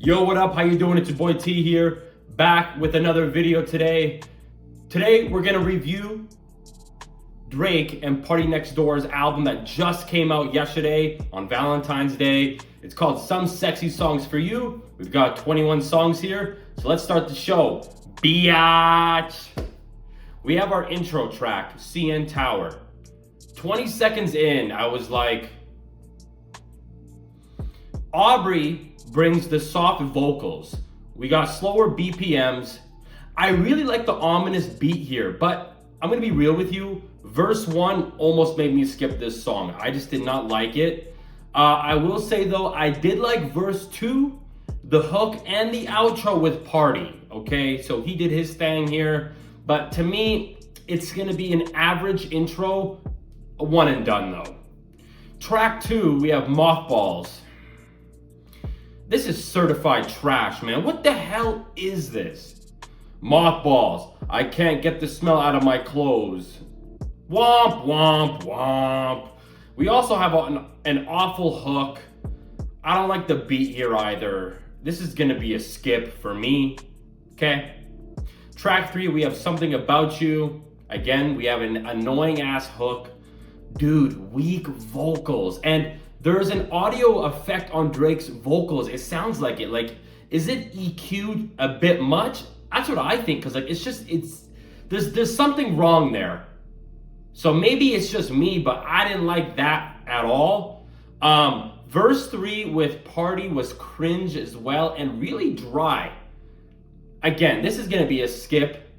Yo, what up? How you doing? It's your boy T here, back with another video today. Today, we're gonna review Drake and PARTYNEXTDOOR's album that just came out yesterday on Valentine's Day. It's called Some Sexy Songs for You. We've got 21 songs here, so let's start the show. Biatch! We have our intro track, CN Tower. 20 seconds in, I was like, Aubrey brings the soft vocals. We got slower BPMs. I really like the ominous beat here, but I'm gonna be real with you. Verse 1 almost made me skip this song. I just did not like it. I will say though, I did like verse 2, the hook and the outro with Party. Okay, so he did his thing here, but to me, it's gonna be an average intro, a one and done though. Track 2, we have Mothballs. This is certified trash, man. What the hell is this? Mothballs. I can't get the smell out of my clothes. Womp, womp, womp. We also have an awful hook. I don't like the beat here either. This is gonna be a skip for me, okay? Track 3, we have Something About You. Again, we have an annoying ass hook. Dude, weak vocals. And there's an audio effect on Drake's vocals. It sounds like it. Like, is it EQ'd a bit much? That's what I think, because like there's something wrong there. So maybe it's just me, but I didn't like that at all. Verse 3 with Party was cringe as well and really dry. Again, this is gonna be a skip.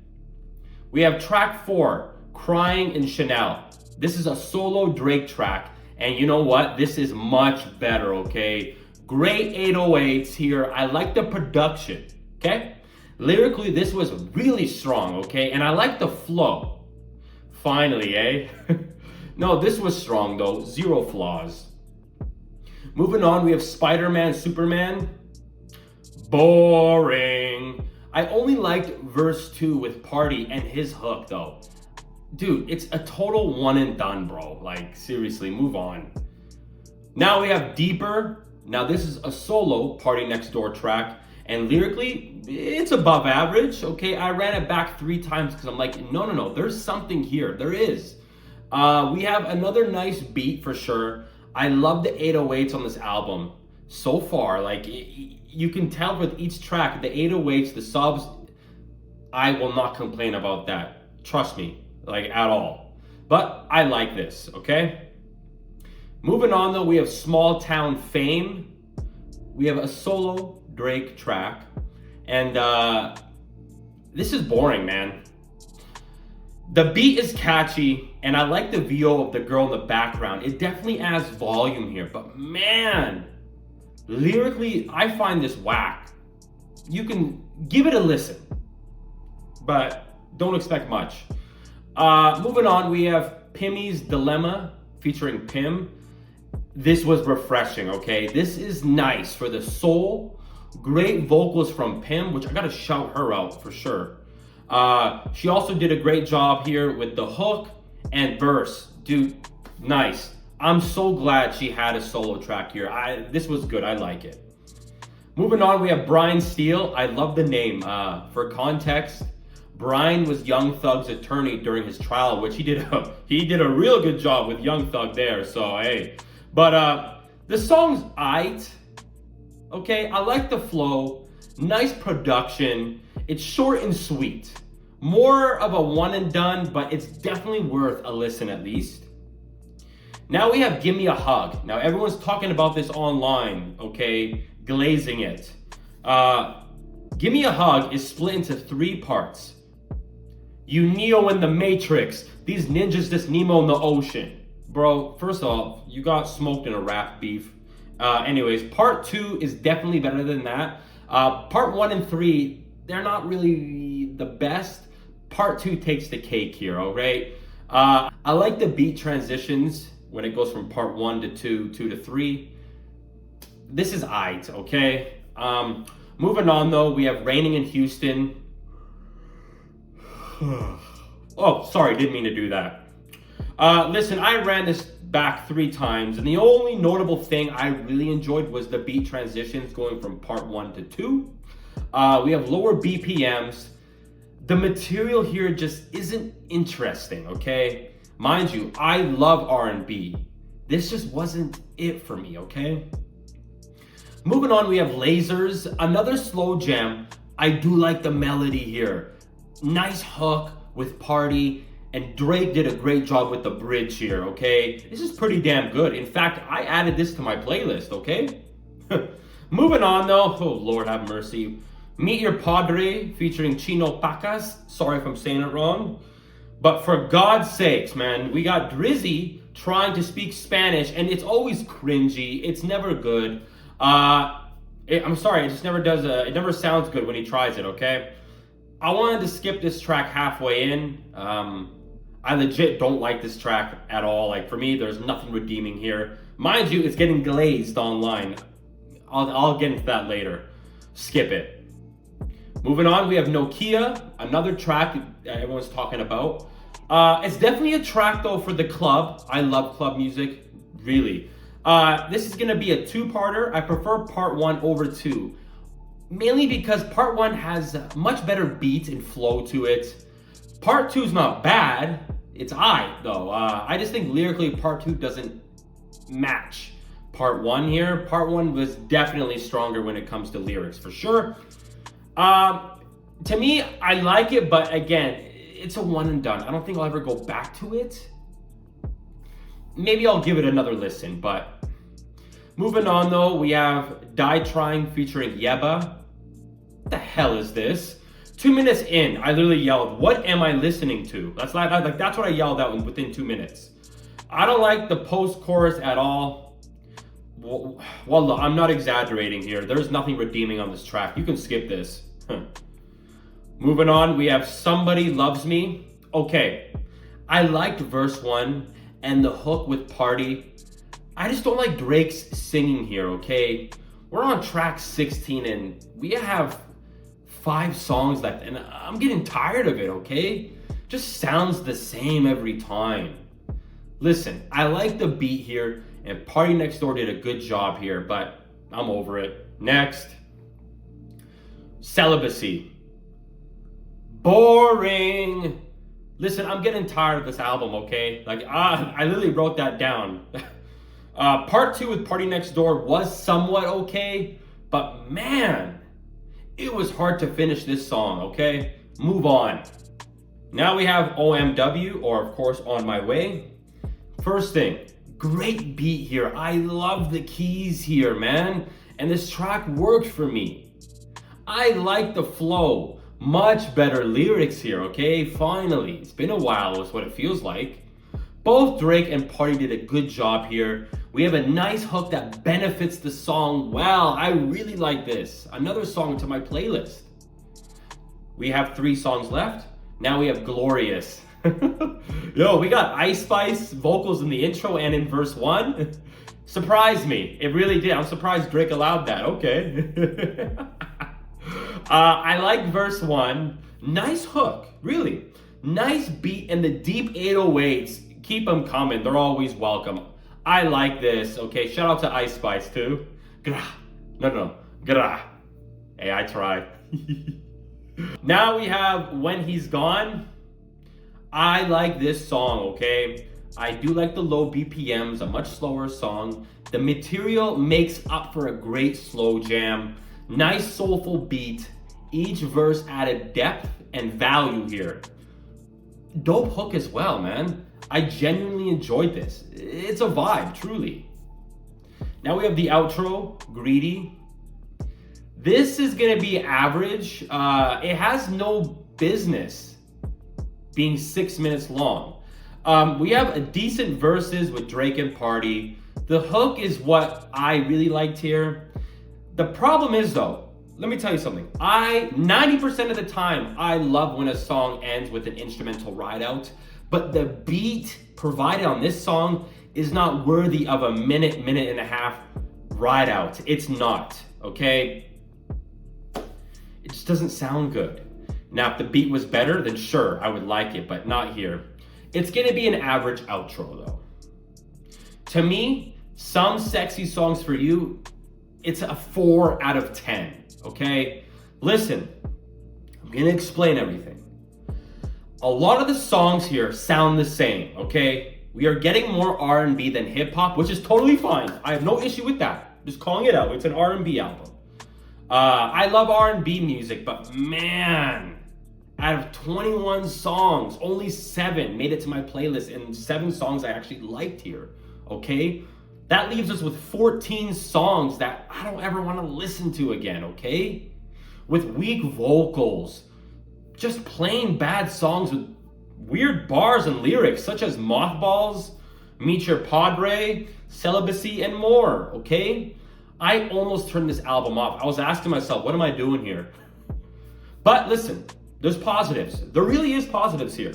We have track 4, Crying in Chanel. This is a solo Drake track. And you know what? This is much better, okay? Great 808s here. I like the production, okay? Lyrically, this was really strong, okay? And I like the flow. Finally, eh? No, this was strong though. Zero flaws. Moving on, we have Spider-Man, Superman. Boring. I only liked verse 2 with Party and his hook though. Dude, it's a total one and done, bro. Like, seriously, move on. Now we have Deeper. Now this is a solo PARTYNEXTDOOR track. And lyrically, it's above average, okay? I ran it back 3 times because I'm like, no, there's something here. There is. We have another nice beat for sure. I love the 808s on this album. So far, like, you can tell with each track, the 808s, the subs, I will not complain about that. Trust me. Like at all. But I like this, okay? Moving on though, we have Small Town Fame. We have a solo Drake track. And this is boring, man. The beat is catchy, and I like the VO of the girl in the background. It definitely adds volume here, but man, lyrically, I find this whack. You can give it a listen, but don't expect much. Moving on, we have Pimmy's Dilemma featuring Pim. This was refreshing, okay? This is nice for the soul. Great vocals from Pim, which I gotta shout her out for sure. She also did a great job here with the hook and verse. Dude, nice. I'm so glad she had a solo track here. This was good, I like it. Moving on, we have Brian Steele. I love the name. For context, Brian was Young Thug's attorney during his trial, which he did a real good job with Young Thug there, so hey. But the song's aight, okay? I like the flow, nice production. It's short and sweet. More of a one and done, but it's definitely worth a listen at least. Now we have Gimme a Hug. Now everyone's talking about this online, okay? Glazing it. Gimme a Hug is split into 3 parts. You Neo in the Matrix. These ninjas just Nemo in the ocean. Bro, first off, you got smoked in a rap beef. Anyways, part 2 is definitely better than that. Part 1 and 3, they're not really the best. Part 2 takes the cake here, alright? I like the beat transitions when it goes from part 1 to 2, 2 to 3. This is aight, okay? Moving on though, we have Raining in Houston. Oh, sorry, didn't mean to do that. Listen, I ran this back 3 times, and the only notable thing I really enjoyed was the beat transitions going from part 1 to 2. We have lower BPMs. The material here just isn't interesting, okay? Mind you, I love R&B. This just wasn't it for me, okay? Moving on, we have Lasers, another slow jam. I do like the melody here. Nice hook with Party, and Drake did a great job with the bridge here, okay? This is pretty damn good. In fact, I added this to my playlist, okay? Moving on though, oh Lord have mercy. Meet Your Padre featuring Chino Pacas. Sorry if I'm saying it wrong. But for God's sakes, man, we got Drizzy trying to speak Spanish, and it's always cringy. It's never good. I'm sorry, it just never does. It never sounds good when he tries it, okay? I wanted to skip this track halfway in. I legit don't like this track at all. Like, for me, there's nothing redeeming here. Mind you, it's getting glazed online. I'll get into that later. Skip it. Moving on, we have Nokia, another track everyone's talking about. It's definitely a track though for the club. I love club music, really. This is gonna be a 2-parter. I prefer part 1 over 2. Mainly because part 1 has much better beat and flow to it. Part 2 is not bad. It's though. I just think lyrically part 2 doesn't match part 1 here. Part 1 was definitely stronger when it comes to lyrics, for sure. To me, I like it, but again, it's a one and done. I don't think I'll ever go back to it. Maybe I'll give it another listen, but moving on though, we have Die Trying featuring Yeba. What the hell is this? 2 minutes in, I literally yelled, "What am I listening to?" That's what I yelled out within 2 minutes. I don't like the post-chorus at all. Well, I'm not exaggerating here. There's nothing redeeming on this track. You can skip this. Moving on, we have Somebody Loves Me. Okay, I liked verse 1 and the hook with Party. I just don't like Drake's singing here, okay? We're on track 16 and we have 5 songs left and I'm getting tired of it, okay? Just sounds the same every time. Listen, I like the beat here and PARTYNEXTDOOR did a good job here, but I'm over it. Next. Celibacy. Boring. Listen, I'm getting tired of this album, okay? Like, I literally wrote that down. Part 2 with PARTYNEXTDOOR was somewhat okay, but man, it was hard to finish this song, okay? Move on. Now we have OMW, or of course, On My Way. First thing, great beat here. I love the keys here, man. And this track worked for me. I like the flow. Much better lyrics here, okay? Finally. It's been a while, is what it feels like. Both Drake and Party did a good job here. We have a nice hook that benefits the song well. I really like this. Another song to my playlist. We have 3 songs left. Now we have Glorious. Yo, we got Ice Spice vocals in the intro and in verse 1. Surprised me. It really did. I'm surprised Drake allowed that. Okay. I like verse 1. Nice hook, really. Nice beat and the deep 808s. Keep them coming. They're always welcome. I like this. Okay, shout out to Ice Spice too. Gra. No. Gra. Hey, I tried. Now we have When He's Gone. I like this song, okay? I do like the low BPMs, a much slower song. The material makes up for a great slow jam. Nice soulful beat. Each verse added depth and value here. Dope hook as well, man. I genuinely enjoyed this. It's a vibe, truly. Now we have the outro, Greedy. This is gonna be average. It has no business being 6 minutes long. We have a decent verses with Drake and Party. The hook is what I really liked here. The problem is though, let me tell you something. 90% of the time, I love when a song ends with an instrumental ride out, but the beat provided on this song is not worthy of a minute and a half ride out. It's not, okay? It just doesn't sound good. Now, if the beat was better, then sure, I would like it, but not here. It's gonna be an average outro though. To me, Some Sexy Songs for You, it's a 4 out of 10, okay? Listen, I'm gonna explain everything. A lot of the songs here sound the same, okay? We are getting more R&B than hip hop, which is totally fine. I have no issue with that. Just calling it out, it's an R&B album. I love R&B music, but man, out of 21 songs, only 7 made it to my playlist, and 7 songs I actually liked here, okay? That leaves us with 14 songs that I don't ever want to listen to again, okay? With weak vocals, just plain bad songs with weird bars and lyrics, such as Mothballs, Meet Your Padre, Celibacy, and more, okay? I almost turned this album off. I was asking myself, what am I doing here? But listen, there's positives. There really is positives here.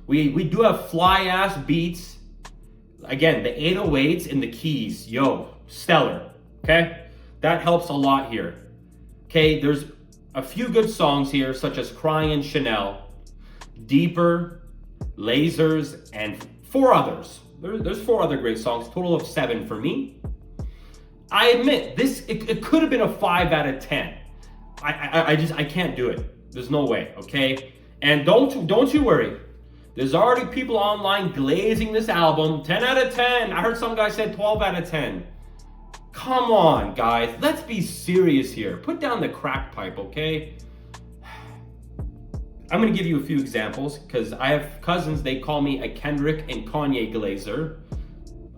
We do have fly-ass beats. Again, the 808s and the keys, yo, stellar, okay? That helps a lot here. Okay, there's a few good songs here, such as Crying in Chanel, Deeper, Lasers, and 4 others. There's 4 other great songs, total of 7 for me. I admit, it could have been a 5 out of 10. I can't do it. There's no way, okay? And don't you worry. There's already people online glazing this album. 10 out of 10. I heard some guy said 12 out of 10. Come on, guys. Let's be serious here. Put down the crack pipe, okay? I'm going to give you a few examples because I have cousins. They call me a Kendrick and Kanye glazer.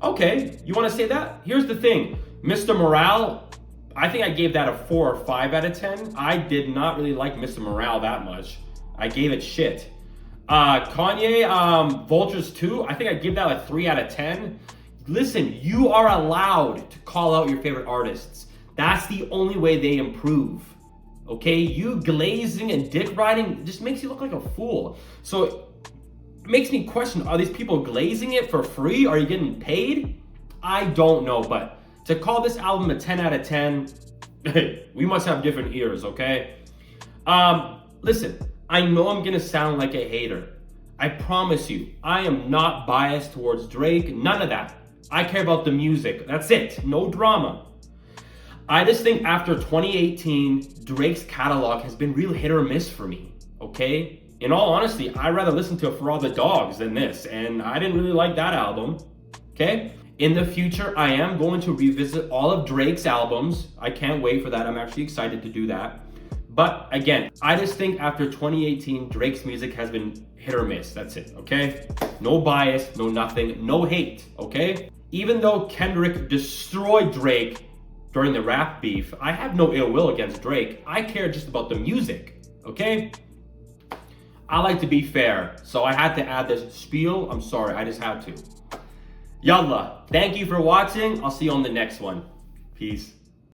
Okay, you want to say that? Here's the thing. Mr. Morale, I think I gave that a 4 or 5 out of 10. I did not really like Mr. Morale that much. I gave it shit. Kanye, Vultures 2, I think I give that a 3 out of 10. Listen, you are allowed to call out your favorite artists. That's the only way they improve. Okay, you glazing and dick riding just makes you look like a fool. So it makes me question, are these people glazing it for free? Are you getting paid? I don't know, but to call this album a 10 out of 10, we must have different ears, okay? Listen, I know I'm gonna sound like a hater. I promise you, I am not biased towards Drake, none of that. I care about the music, that's it, no drama. I just think after 2018, Drake's catalog has been real hit or miss for me, okay? In all honesty, I'd rather listen to For All the Dogs than this, and I didn't really like that album, okay? In the future, I am going to revisit all of Drake's albums. I can't wait for that. I'm actually excited to do that. But again, I just think after 2018, Drake's music has been hit or miss. That's it, okay? No bias, no nothing, no hate, okay? Even though Kendrick destroyed Drake during the rap beef, I have no ill will against Drake. I care just about the music, okay? I like to be fair, so I had to add this spiel. I'm sorry, I just had to. Yallah, thank you for watching. I'll see you on the next one. Peace.